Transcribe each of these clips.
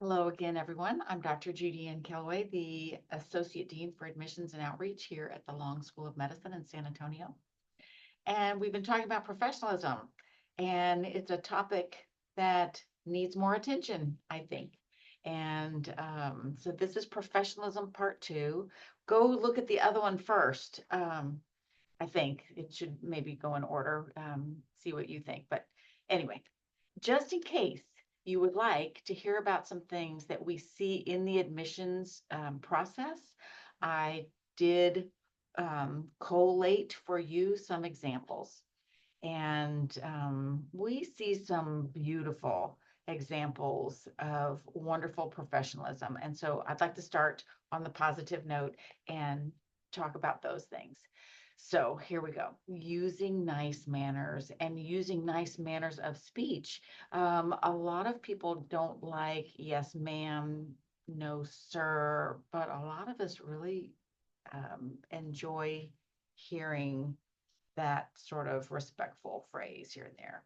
Hello again, everyone. I'm Dr. Judy Ann Kellaway, the Associate Dean for Admissions and Outreach here at the Long School of Medicine in San Antonio. And we've been talking about professionalism, and it's a topic that needs more attention, I think. And so this is professionalism part two. Go look at the other one first. I think it should maybe go in order, see what you think. But anyway, just in case you would like to hear about some things that we see in the admissions process, I did collate for you some examples. And we see some beautiful examples of wonderful professionalism. And so I'd like to start on the positive note and talk about those things. So here we go. Using nice manners and using nice manners of speech. A lot of people don't like yes, ma'am, no, sir, but a lot of us really enjoy hearing that sort of respectful phrase here and there.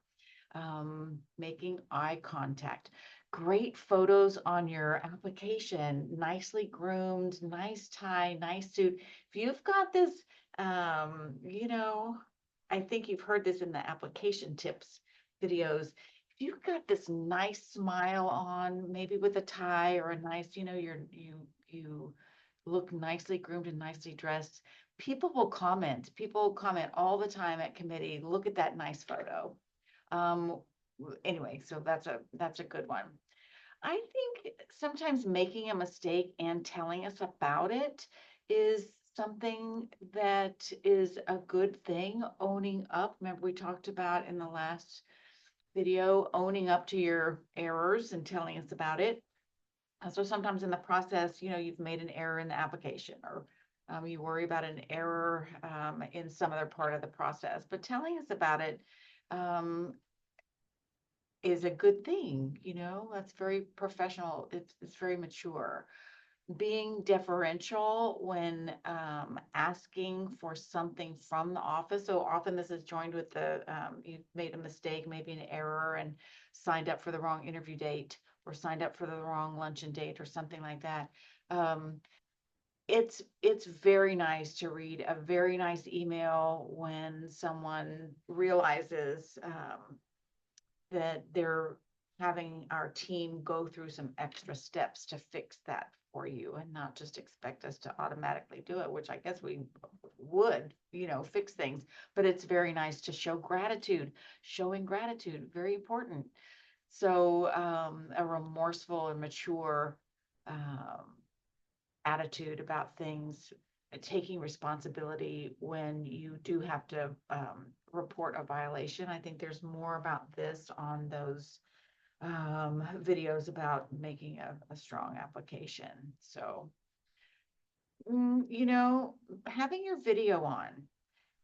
Making eye contact. Great photos on your application, nicely groomed, nice tie, nice suit. If you've got this, you know, I think you've heard this in the application tips videos. If you've got this nice smile on, maybe with a tie or a nice, you look nicely groomed and nicely dressed, people will comment. People comment all the time at committee, look at that nice photo. Um, anyway, so that's a good one. I think sometimes making a mistake and telling us about it is something that is a good thing. Owning up. Remember, we talked about in the last video, owning up to your errors and telling us about it. So sometimes in the process, you've made an error in the application, or you worry about an error in some other part of the process, but telling us about it um, is a good thing. That's very professional. It's very mature. Being deferential when asking for something from the office. So often this is joined with you made a mistake, maybe an error, and signed up for the wrong interview date, or signed up for the wrong luncheon date, or something like that. Um, it's very nice to read a very nice email when someone realizes that they're having our team go through some extra steps to fix that for you, and not just expect us to automatically do it, which I guess we would, fix things. But it's very nice to show gratitude. Showing gratitude, very important. So a remorseful and mature um, attitude about things, taking responsibility when you do have to report a violation. I think there's more about this on those videos about making a strong application. So, having your video on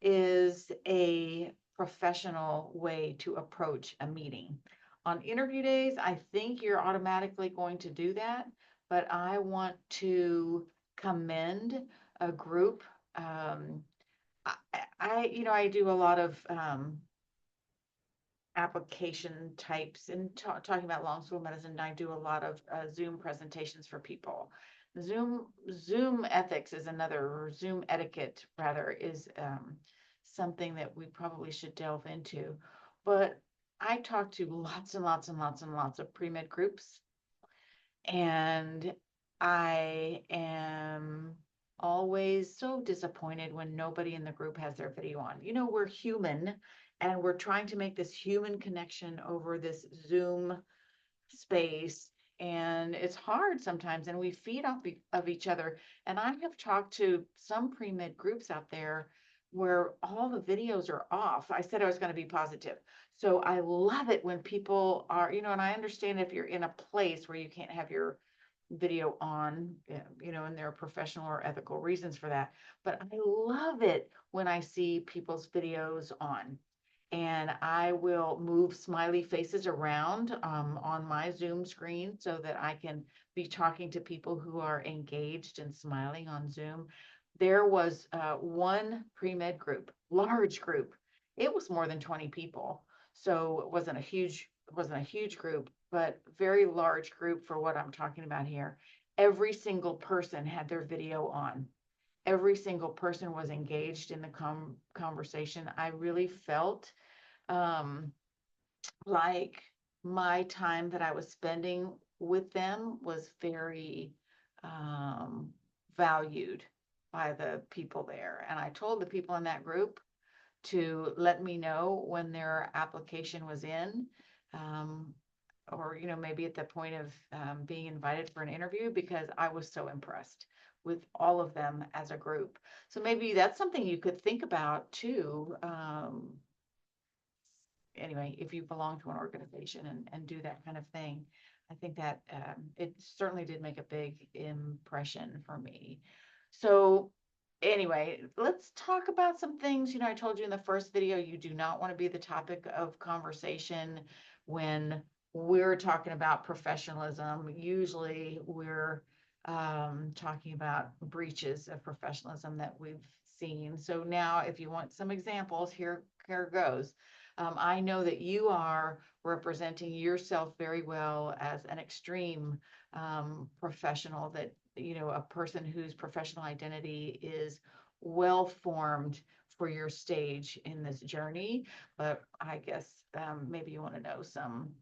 is a professional way to approach a meeting. On interview days, I think you're automatically going to do that, but I want to commend a group. I do a lot of application types, and talking about long school medicine, I do a lot of Zoom presentations for people. Zoom ethics is another, or Zoom etiquette rather, is something that we probably should delve into. But I talk to lots and lots and lots and lots of pre-med groups, and I am always so disappointed when nobody in the group has their video on. We're human, and we're trying to make this human connection over this Zoom space. And it's hard sometimes, and we feed off of each other. And I have talked to some pre-med groups out there where all the videos are off. I said I was going to be positive. So I love it when people are, and I understand if you're in a place where you can't have your video on, and there are professional or ethical reasons for that. But I love it when I see people's videos on. And I will move smiley faces around on my Zoom screen so that I can be talking to people who are engaged and smiling on Zoom. There was one pre-med group, large group. It was more than 20 people. So it wasn't a huge it wasn't a huge group, but very large group for what I'm talking about here. Every single person had their video on. Every single person was engaged in the conversation. I really felt um, like my time that I was spending with them was very um, valued by the people there. And I told the people in that group to let me know when their application was in, um, or maybe at the point of being invited for an interview, because I was so impressed with all of them as a group. So maybe that's something you could think about too. Anyway, if you belong to an organization and do that kind of thing, I think that it certainly did make a big impression for me. So anyway, let's talk about some things. I told you in the first video, you do not want to be the topic of conversation when we're talking about professionalism. Usually we're talking about breaches of professionalism that we've seen. So now if you want some examples, here goes. I know that you are representing yourself very well as an extreme professional, that, a person whose professional identity is well formed for your stage in this journey. But I guess maybe you want to know some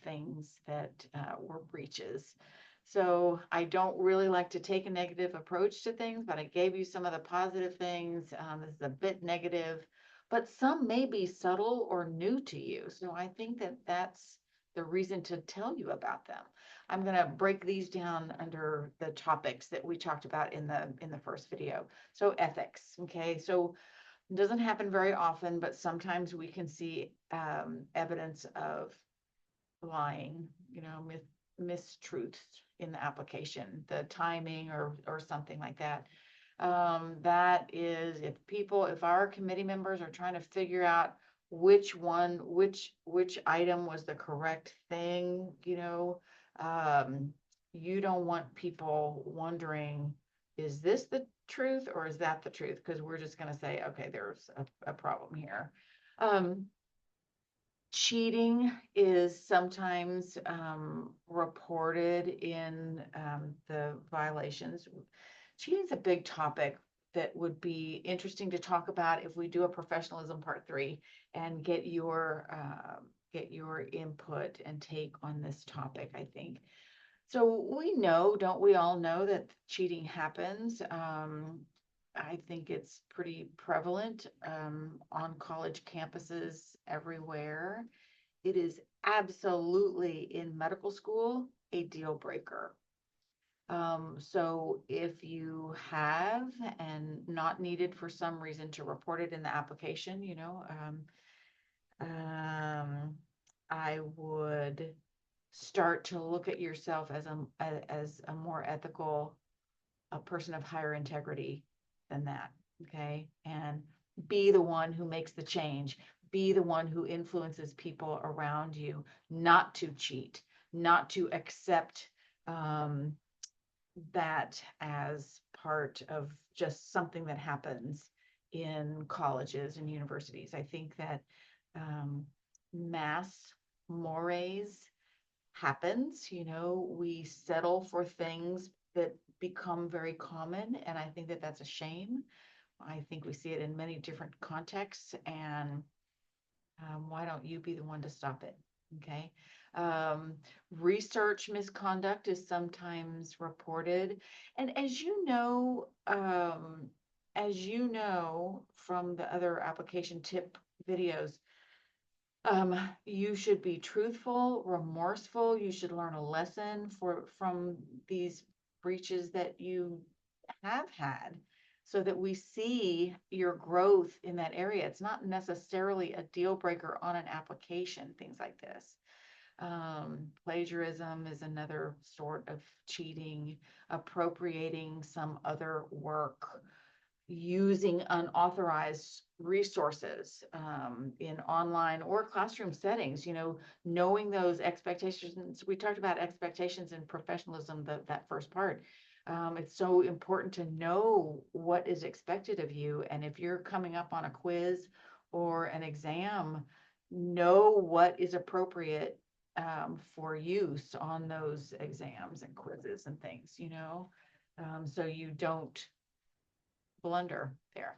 things that were breaches. So I don't really like to take a negative approach to things, but I gave you some of the positive things. This is a bit negative, but some may be subtle or new to you. So I think that that's the reason to tell you about them. I'm going to break these down under the topics that we talked about in the first video. So ethics, okay? So it doesn't happen very often, but sometimes we can see evidence of lying, mistruths in the application, the timing or something like that. That is, if our committee members are trying to figure out which item was the correct thing, you don't want people wondering, is this the truth or is that the truth? Because we're just going to say, okay, there's a problem here. Cheating is sometimes reported in the violations. Cheating is a big topic that would be interesting to talk about if we do a professionalism part 3 and get your input and take on this topic, I think. So we know, don't we all know, that cheating happens? I think it's pretty prevalent on college campuses everywhere. It is absolutely, in medical school, a deal breaker. So if you have and not needed for some reason to report it in the application, I would start to look at yourself as a more ethical, a person of higher integrity than that. Okay. And be the one who makes the change, be the one who influences people around you not to cheat, not to accept that as part of just something that happens in colleges and universities. I think that mass mores happens. We settle for things that become very common, and I think that that's a shame. I think we see it in many different contexts, and why don't you be the one to stop it? Okay. Research misconduct is sometimes reported, and as you know from the other application tip videos, you should be truthful, remorseful. You should learn a lesson from these breaches that you have had, so that we see your growth in that area. It's not necessarily a deal breaker on an application, things like this. Plagiarism is another sort of cheating, appropriating some other work, using unauthorized resources in online or classroom settings, knowing those expectations. We talked about expectations and professionalism, that first part. It's so important to know what is expected of you. And if you're coming up on a quiz or an exam, know what is appropriate for use on those exams and quizzes and things, so you don't blunder there.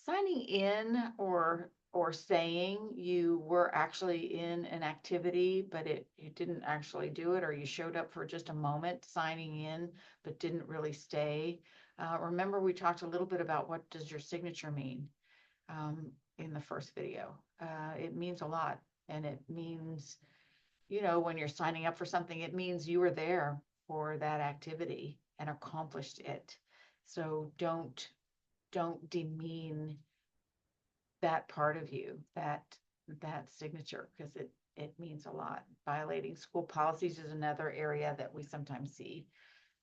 Signing in or saying you were actually in an activity, but you didn't actually do it, or you showed up for just a moment signing in, but didn't really stay. Remember, we talked a little bit about what does your signature mean in the first video. It means a lot, and it means, when you're signing up for something, it means you were there for that activity and accomplished it. So don't demean that part of you, that signature, because it means a lot. Violating school policies is another area that we sometimes see.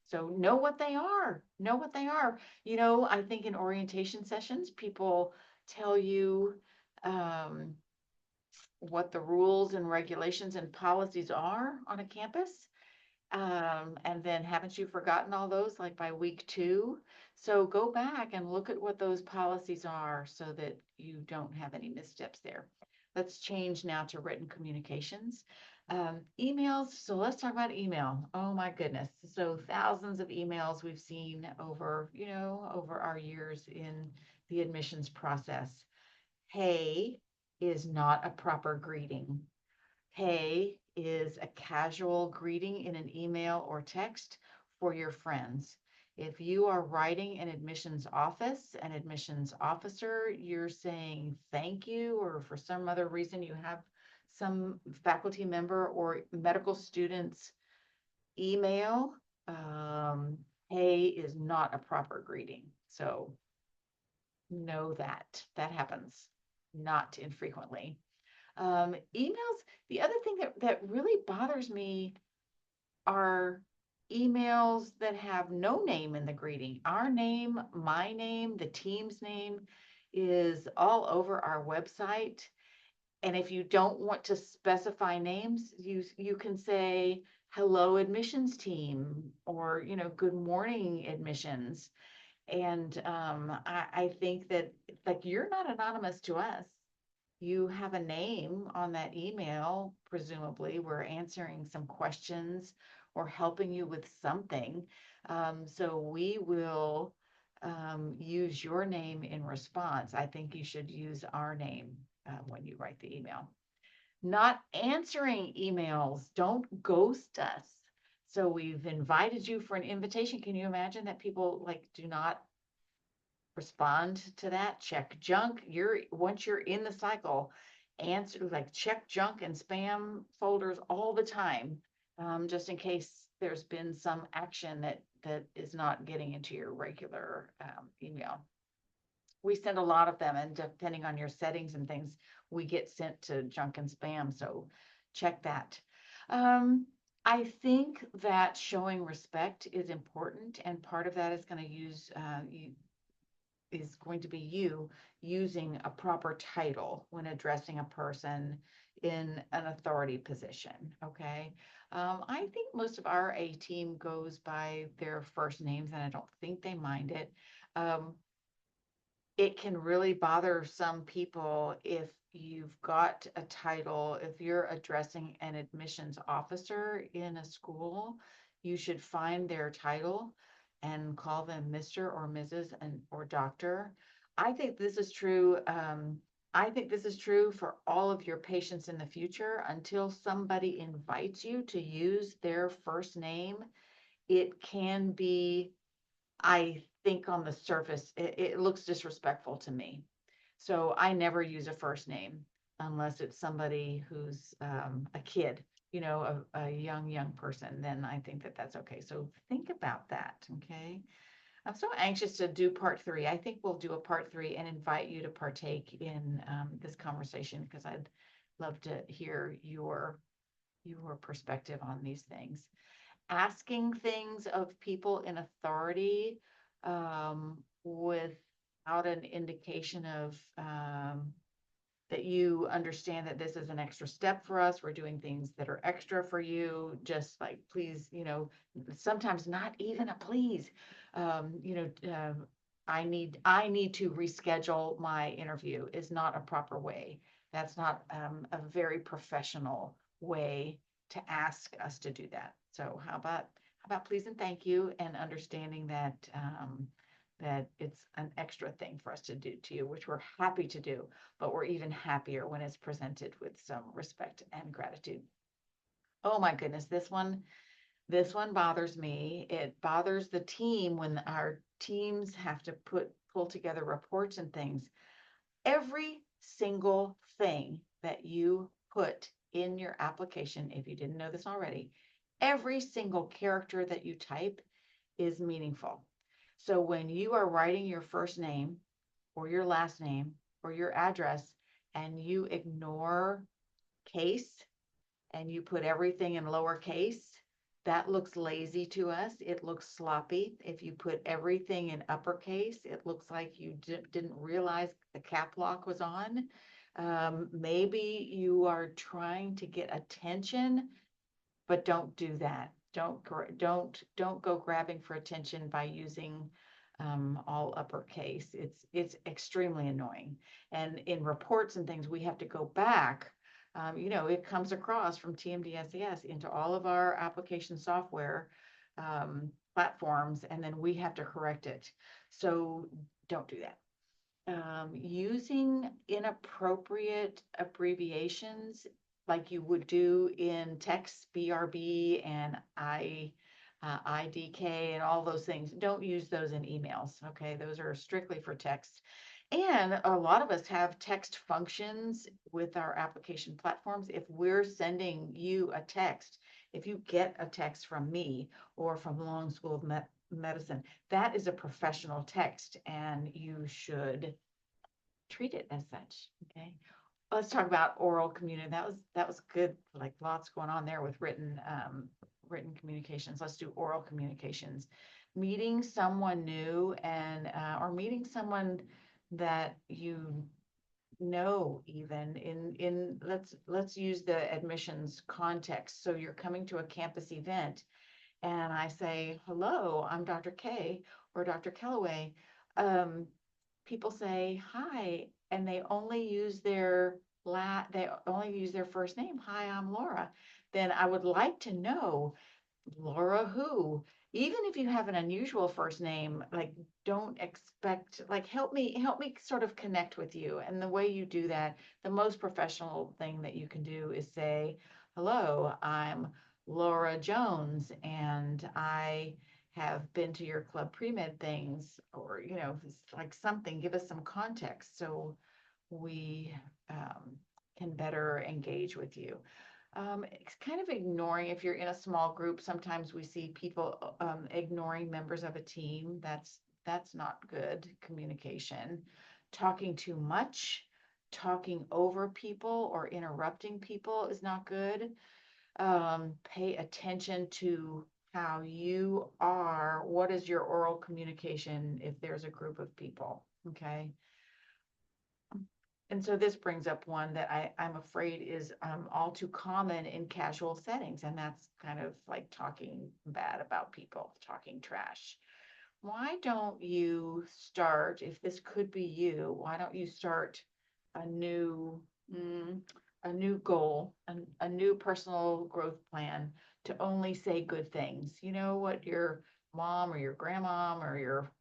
So know what they are. Know what they are. I think in orientation sessions, people tell you what the rules and regulations and policies are on a campus. And then haven't you forgotten all those like by week 2? So go back and look at what those policies are so that you don't have any missteps there. Let's change now to written communications. Emails. So let's talk about email. Oh my goodness. So thousands of emails we've seen over our years in the admissions process. Hey is not a proper greeting. Hey is a casual greeting in an email or text for your friends. If you are writing an admissions officer, you're saying thank you, or for some other reason you have some faculty member or medical student's email, hey is not a proper greeting. So know that happens not infrequently. Emails, the other thing that really bothers me are emails that have no name in the greeting. Our name, my name, the team's name is all over our website. And if you don't want to specify names, you can say hello admissions team, or good morning admissions. And I think that, like, you're not anonymous to us. You have a name on that email. Presumably we're answering some questions or helping you with something. So we will use your name in response. I think you should use our name when you write the email. Not answering emails. Don't ghost us. So we've invited you for an invitation. Can you imagine that people do not respond to that? Check junk. Once you're in the cycle, check junk and spam folders all the time, just in case there's been some action that is not getting into your regular email. We send a lot of them, and depending on your settings and things, we get sent to junk and spam. So check that. I think that showing respect is important, and part of that is going to be you using a proper title when addressing a person in an authority position. Okay. I think most of our A team goes by their first names, and I don't think they mind it. It can really bother some people if you've got a title. If you're addressing an admissions officer in a school, you should find their title and call them Mr. or Mrs. or Doctor. I think this is true. I think this is true for all of your patients in the future. Until somebody invites you to use their first name, it can be, I think on the surface, it looks disrespectful to me. So I never use a first name unless it's somebody who's a kid, a young person. Then I think that's okay. So think about that. Okay. I'm so anxious to do part 3. I think we'll do a part 3 and invite you to partake in this conversation, because I'd love to hear your perspective on these things. Asking things of people in authority without an indication of that you understand that this is an extra step for us. We're doing things that are extra for you. Just like, please, sometimes not even a please. I need to reschedule my interview is not a proper way That's not a very professional way to ask us to do that. So how about please and thank you, and understanding that that it's an extra thing for us to do to you, which we're happy to do, but we're even happier when it's presented with some respect and gratitude. Oh my goodness, this one bothers me. It bothers the team when our teams have to pull together reports and things. Every single thing that you put in your application, if you didn't know this already, every single character that you type is meaningful. So when you are writing your first name or your last name or your address and you ignore case and you put everything in lowercase, that looks lazy to us. It looks sloppy. If you put everything in uppercase, it looks like you didn't realize the cap lock was on. Maybe you are trying to get attention, but don't do that. Don't go grabbing for attention by using all uppercase. It's extremely annoying. And in reports and things, we have to go back. It comes across from TMDSES into all of our application software platforms, and then we have to correct it. So don't do that. Using inappropriate abbreviations like you would do in text, BRB and IDK and all those things. Don't use those in emails. Okay, those are strictly for text. And a lot of us have text functions with our application platforms. If we're sending you a text, if you get a text from me or from Long School of Medicine, that is a professional text, and you should treat it as such. Okay. Let's talk about oral community. That was good. Like lots going on there with written communications. Let's do oral communications. Meeting someone new and or meeting someone that you know, even in let's use the admissions context. So you're coming to a campus event and I say, hello, I'm Dr. K or Dr. Kellaway. People say hi, and they only use their first name. Hi, I'm Laura. Then I would like to know, Laura who? Even if you have an unusual first name, like don't expect, like help me sort of connect with you. And the way you do that, the most professional thing that you can do is say, hello, I'm Laura Jones, and I have been to your club pre-med things, or like something, give us some context so we can better engage with you. It's kind of ignoring, if you're in a small group, sometimes we see people ignoring members of a team. That's not good communication. Talking too much, talking over people or interrupting people is not good. Pay attention to how you are. What is your oral communication if there's a group of people? Okay. And so this brings up one that I'm afraid is all too common in casual settings, and that's kind of like talking bad about people, talking trash. Why don't you start, if this could be you, why don't you start a new mm, a new goal, a new personal growth plan to only say good things? You know what your mom or your grandmom or your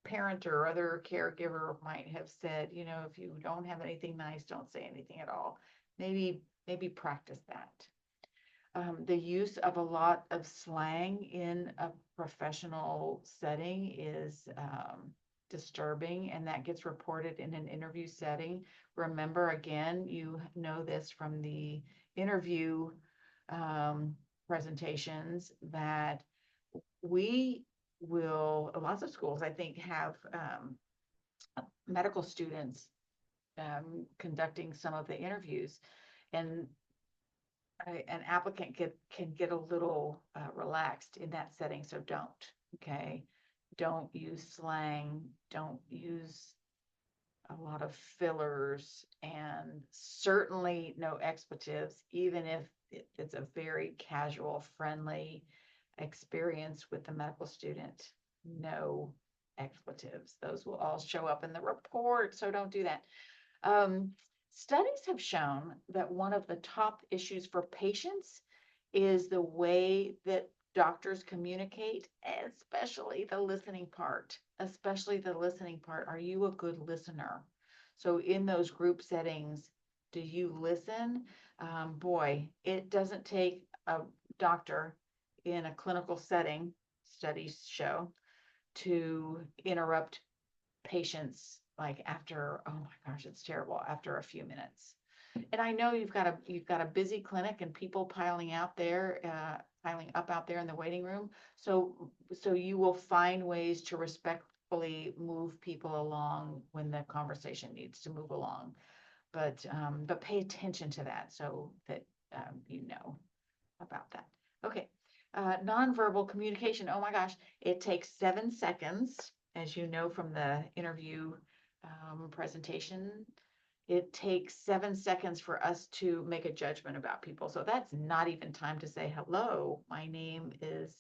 parent or other caregiver might have said, if you don't have anything nice, don't say anything at all. Maybe practice that. The use of a lot of slang in a professional setting is disturbing, and that gets reported in an interview setting. Remember, again, you know this from the interview presentations, that we lots of schools, I think, have medical students conducting some of the interviews, and an applicant can get a little relaxed in that setting. So okay, don't use slang, don't use a lot of fillers, and certainly no expletives, even if it's a very casual, friendly experience with the medical student. No expletives. Those will all show up in the report, so don't do that. Studies have shown that one of the top issues for patients is the way that doctors communicate, especially the listening part. Especially the listening part. Are you a good listener? So, in those group settings, do you listen? Boy, it doesn't take a doctor in a clinical setting, studies show, to interrupt patients like after, oh my gosh, it's terrible, after a few minutes. And I know you've got a busy clinic and people piling up out there in the waiting room. So you will find ways to respectfully move people along when the conversation needs to move along. But pay attention to that so that you know about that. Okay. Nonverbal communication. Oh my gosh, it takes 7 seconds, as you know from the interview presentation. It takes 7 seconds for us to make a judgment about people. So that's not even time to say, hello, my name is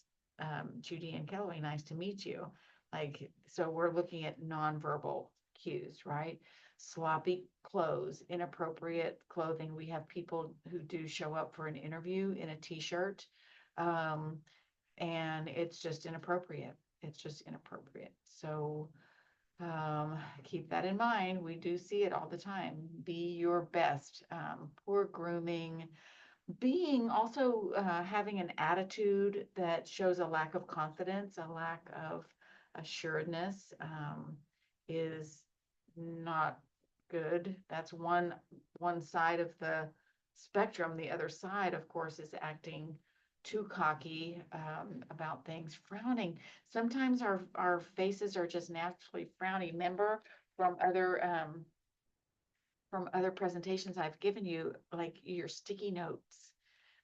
Judy and Kelley. Nice to meet you. Like, so we're looking at nonverbal cues, right? Sloppy clothes, inappropriate clothing. We have people who do show up for an interview in a t-shirt, um, and it's just inappropriate. It's just inappropriate. So keep that in mind. We do see it all the time. Be your best. Poor grooming, being also having an attitude that shows a lack of confidence, a lack of assuredness, is not good. That's one side of the spectrum. The other side, of course, is acting too cocky about things, frowning. Sometimes our faces are just naturally frowny. Remember from other presentations I've given you, like your sticky notes.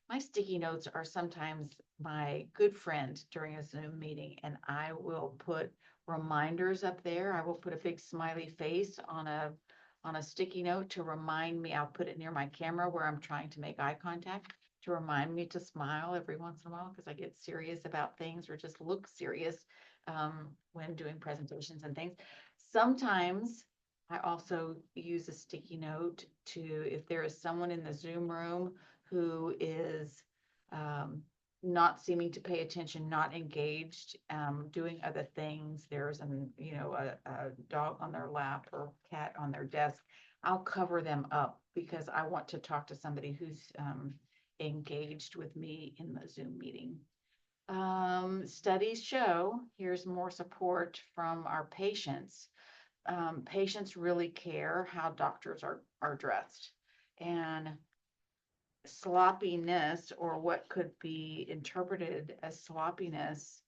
My sticky notes are sometimes my good friend during a Zoom meeting, and I will put reminders up there. I will put a big smiley face on a sticky note to remind me. I'll put it near my camera where I'm trying to make eye contact to remind me to smile every once in a while because I get serious about things or just look serious when doing presentations and things. Sometimes I also use a sticky note to, if there is someone in the Zoom room who is not seeming to pay attention, not engaged, doing other things. There's a dog on their lap or cat on their desk. I'll cover them up because I want to talk to somebody who's engaged with me in the Zoom meeting. Studies show, here's more support from our patients. Patients really care how doctors are dressed. And sloppiness, or what could be interpreted as sloppiness,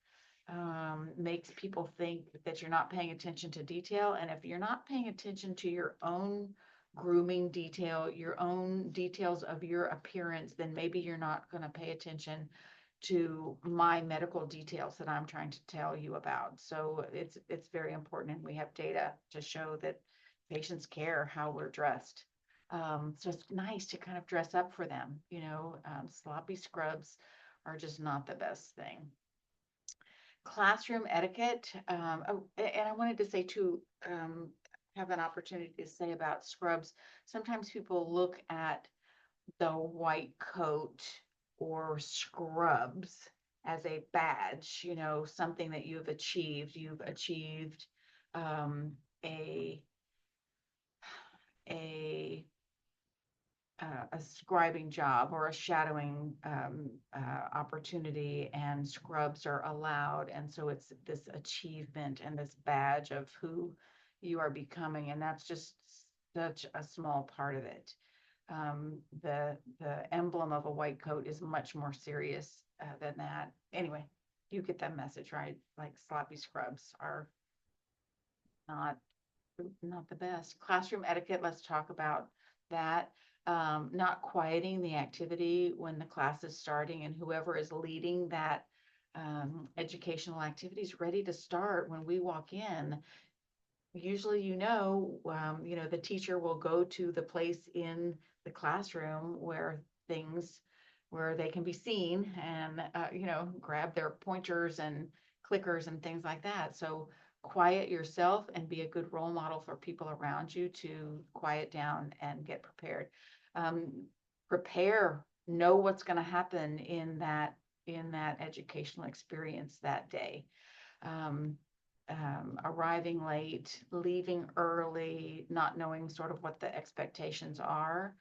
makes people think that you're not paying attention to detail. And if you're not paying attention to your own grooming detail, your own details of your appearance, then maybe you're not going to pay attention to my medical details that I'm trying to tell you about. So it's very important, and we have data to show that patients care how we're dressed. So it's nice to kind of dress up for them. Sloppy scrubs are just not the best thing. Classroom etiquette. And I wanted to say too, have an opportunity to say about scrubs. Sometimes people look at the white coat or scrubs as a badge, something that you've achieved. You've achieved a a a scribing job or a shadowing opportunity, and scrubs are allowed. And so it's this achievement and this badge of who you are becoming. And that's just such a small part of it. The emblem of a white coat is much more serious than that. Anyway, you get that message, right? Like sloppy scrubs are not not the best. Classroom etiquette, let's talk about that. Not quieting the activity when the class is starting, and whoever is leading that educational activity is ready to start when we walk in. Usually, the teacher will go to the place in the classroom where they can be seen and, grab their pointers and clickers and things like that. So quiet yourself and be a good role model for people around you to quiet down and get prepared. Um, Prepare, know what's going to happen in that educational experience that day. Um, Arriving late, leaving early, not knowing sort of what the expectations are,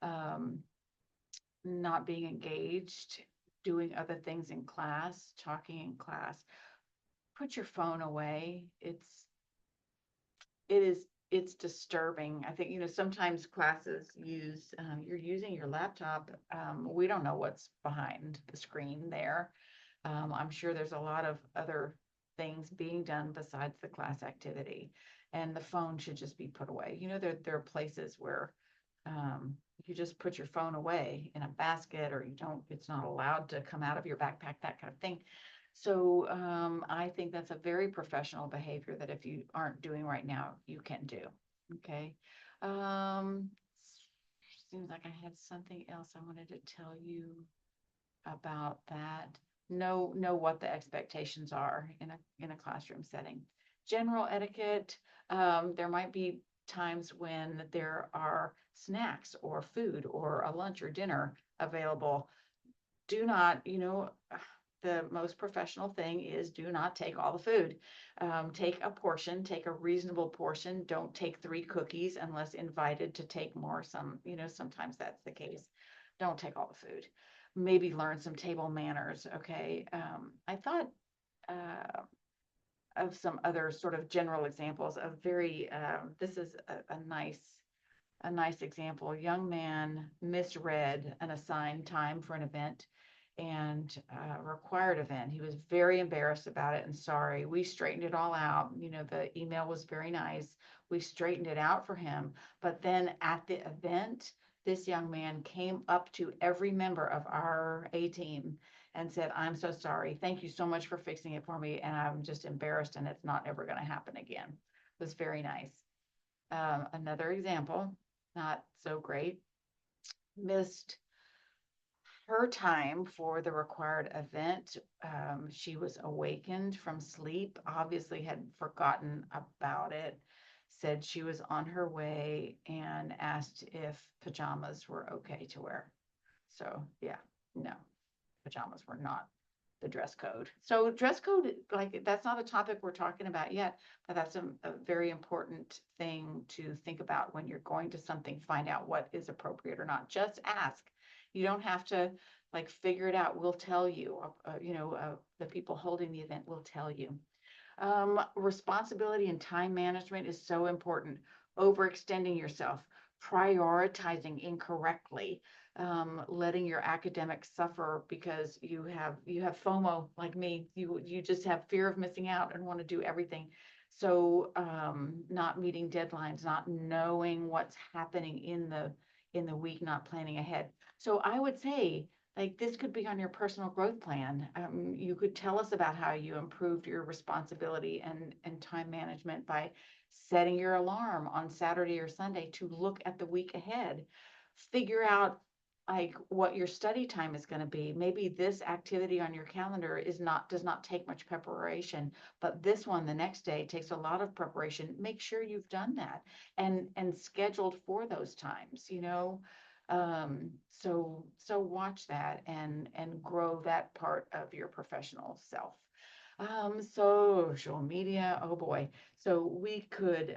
um, not being engaged, doing other things in class, talking in class. Put your phone away. It's disturbing. I think, sometimes classes use, you're using your laptop. We don't know what's behind the screen there. I'm sure there's a lot of other things being done besides the class activity, and the phone should just be put away. There are places where you just put your phone away in a basket, or it's not allowed to come out of your backpack, that kind of thing. So I think that's a very professional behavior that if you aren't doing right now, you can do. Okay. Um, Seems like I had something else I wanted to tell you about that. Know what the expectations are in a classroom setting. General etiquette, there might be times when there are snacks or food or a lunch or dinner available. Do not, the most professional thing is do not take all the food. Take a portion, take a reasonable portion. Don't take 3 cookies unless invited to take more. Sometimes that's the case. Don't take all the food. Maybe learn some table manners. Okay. I thought of some other sort of general examples of this is a nice example. A young man misread an assigned time for an event and required event. He was very embarrassed about it and sorry. We straightened it all out. The email was very nice. We straightened it out for him. But then at the event, this young man came up to every member of our A team and said, "I'm so sorry. Thank you so much for fixing it for me. And I'm just embarrassed and it's not ever going to happen again." It was very nice. Another example, not so great, missed her time for the required event. She was awakened from sleep, obviously had forgotten about it, said she was on her way, and asked if pajamas were okay to wear. So, yeah, no, pajamas were not the dress code. So dress code, like that's not a topic we're talking about yet, but that's a very important thing to think about when you're going to something, find out what is appropriate or not. Just ask. You don't have to like figure it out. We'll tell you, the people holding the event will tell you. Responsibility and time management is so important. Overextending yourself, prioritizing incorrectly, letting your academics suffer because you have FOMO like me. You just have fear of missing out and want to do everything. So not meeting deadlines, not knowing what's happening in the week, not planning ahead. So I would say like this could be on your personal growth plan. You could tell us about how you improved your responsibility and time management by setting your alarm on Saturday or Sunday to look at the week ahead. Figure out like what your study time is going to be. Maybe this activity on your calendar does not take much preparation, but this one the next day takes a lot of preparation. Make sure you've done that and scheduled for those times. So watch that and grow that part of your professional self. Social media, oh boy. So we could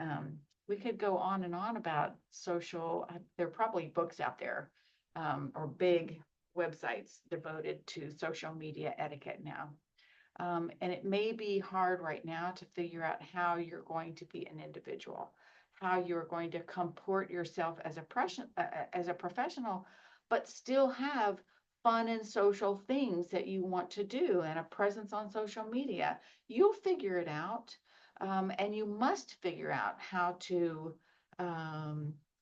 go on and on about social. There are probably books out there, or big websites devoted to social media etiquette now. And it may be hard right now to figure out how you're going to be an individual, how you're going to comport yourself as a professional, but still have fun and social things that you want to do and a presence on social media. You'll figure it out. And you must figure out how to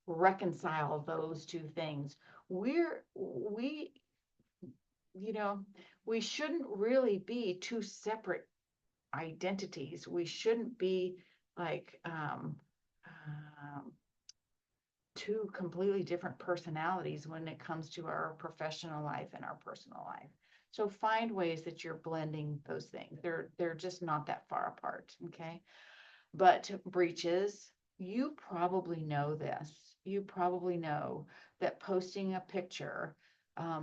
reconcile those two things. We, you know, we shouldn't really be two separate identities. We shouldn't be like two completely different personalities when it comes to our professional life and our personal life. So find ways that you're blending those things. They're just not that far apart, okay? But breaches, you probably know this. You probably know that posting a picture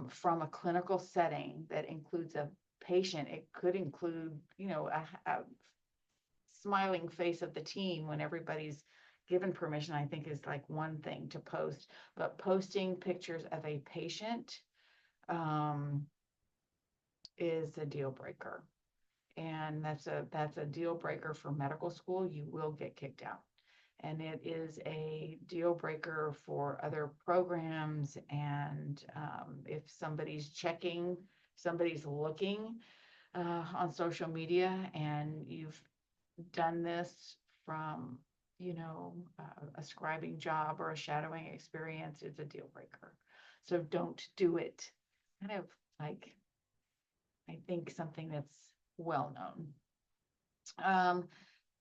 from a clinical setting that includes a patient, it could include, a smiling face of the team when everybody's given permission, I think is like one thing to post, but posting pictures of a patient um, is a deal breaker. And that's a deal breaker for medical school. You will get kicked out. And it is a deal breaker for other programs. And if somebody's checking, somebody's looking on social media, and you've done this from, a scribing job or a shadowing experience, it's a deal breaker. So don't do it. Kind of like, I think something that's well known. Um,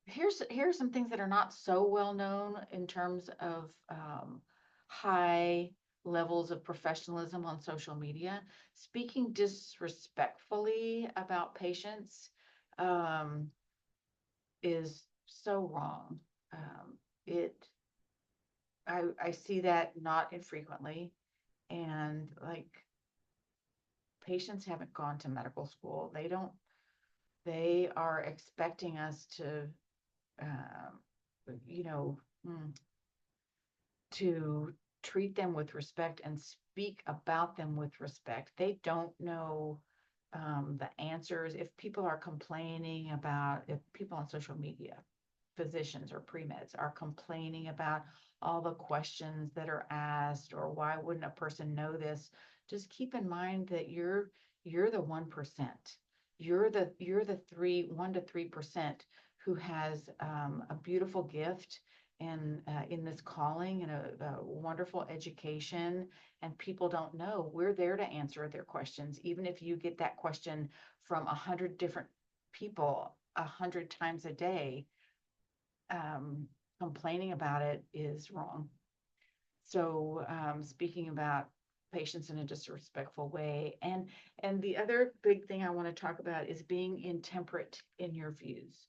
here's some things that are not so well known in terms of high levels of professionalism on social media. Speaking disrespectfully about patients um, is so wrong. It I see that not infrequently, and like patients haven't gone to medical school. They are expecting us to um, you know, mm, to treat them with respect and speak about them with respect. They don't know the answers. If people are complaining about, if people on social media, physicians or pre-meds are complaining about all the questions that are asked, or why wouldn't a person know this, just keep in mind that you're the 1%. You're the 1 to 3% who has a beautiful gift and in this calling and a wonderful education, and people don't know. We're there to answer their questions, even if you get that question from 100 different people 100 times a day. um, Complaining about it is wrong. So speaking about patients in a disrespectful way, and the other big thing I want to talk about is being intemperate in your views.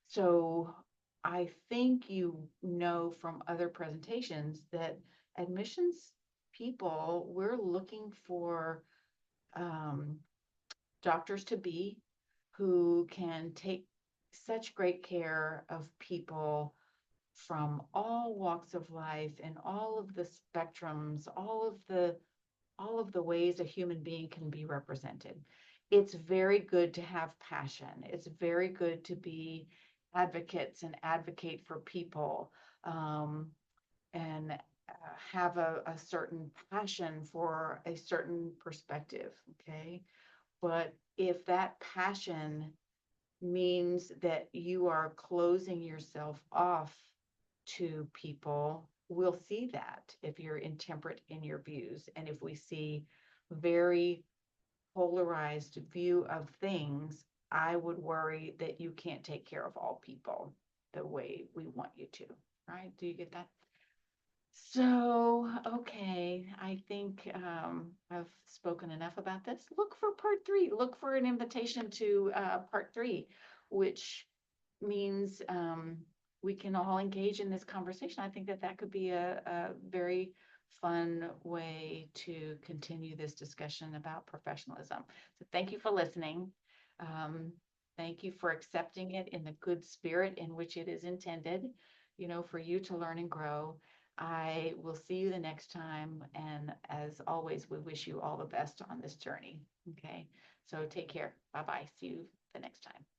So I think you know from other presentations that admissions people, we're looking for um, doctors to be who can take such great care of people from all walks of life and all of the spectrums, all of the ways a human being can be represented. It's very good to have passion. It's very good to be advocates and advocate for people, and have a certain passion for a certain perspective. Okay. But if that passion means that you are closing yourself off to people, we'll see that if you're intemperate in your views. And if we see very polarized view of things, I would worry that you can't take care of all people the way we want you to, right? Do you get that? So, okay, I think I've spoken enough about this. Look for part three. Look for an invitation to part three, which means we can all engage in this conversation. I think that that could be a very fun way to continue this discussion about professionalism. So thank you for listening. Um, Thank you for accepting it in the good spirit in which it is intended, for you to learn and grow. I will see you the next time. And as always, we wish you all the best on this journey. Okay. So take care. Bye bye. See you the next time.